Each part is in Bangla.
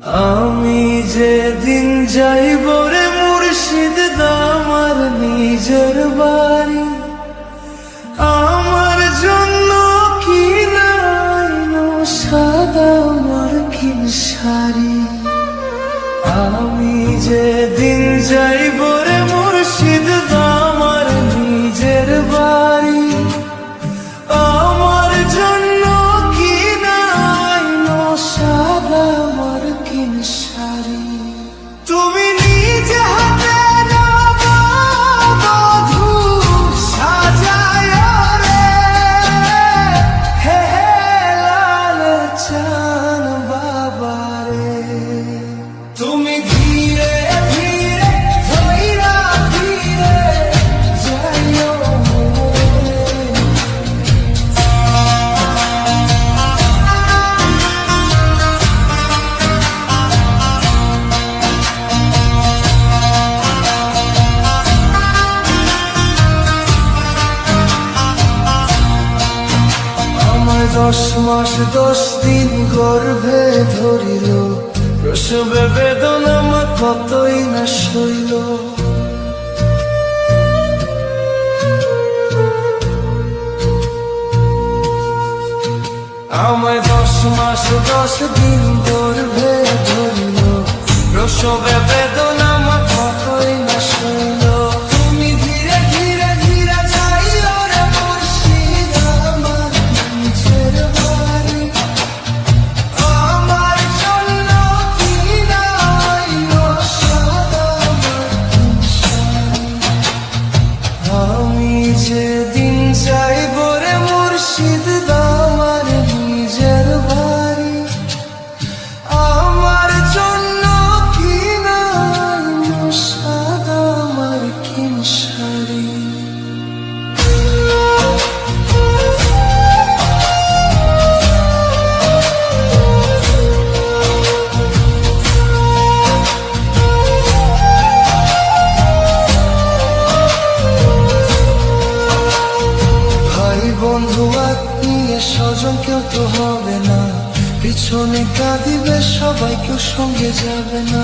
আমি যেদিন যাইব রে মুর্শিদ আমার নিজের বাড়ি, আমার জন্য কি নাইনো সাদা মার্কিন শাড়ি। আমি যেদিন যাইব রে মুর্শিদ আমার নিজের বাড়ি, আমার জন্য কি নাইনো সাদা মার্কিন শাড়ি। তুমি নিজে হাতে বধূ সাজায় রে, হে লাল চান বাবা রে। তুমি ধীরে ধীরে ধইরা ধীরে যাইও আমায় 10 মাস 10 দিন গর্ভে ধরিল, প্রসবে বেদনা মা কতই না সইল। আমায় 10 মাস 10 দিন গর্ভে ধরিল, প্রসবে বেদনা মা কতই না সইল। তুমি ধীরে ধীরে ধীরে যাইও রে মুর্শিদ আমার নিজের বাড়ি, আমার জন্য কি নাইনো সাদা মার্কিন শাড়ি। আমি যেদিন যাইব রে মুর্শিদ আমার নিজের বাড়ি, আমার জন্য কি নাইনো সাদা মার্কিন শাড়ি। ভাই বন্ধু আত্মীয় স্বজন কেউ তো হবে না, পিছনে কাঁদিবে সবাই কেউ সঙ্গে যাবে না।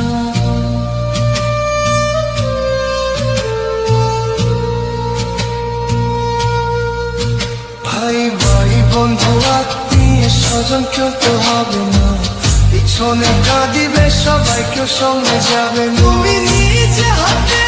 ভাই ভাই বন্ধু আত্মীয় স্বজন কেউ তো হবে না, পিছনে কাঁদিবে সবাই কেউ সঙ্গে যাবে না। তুমি নিজে হাতে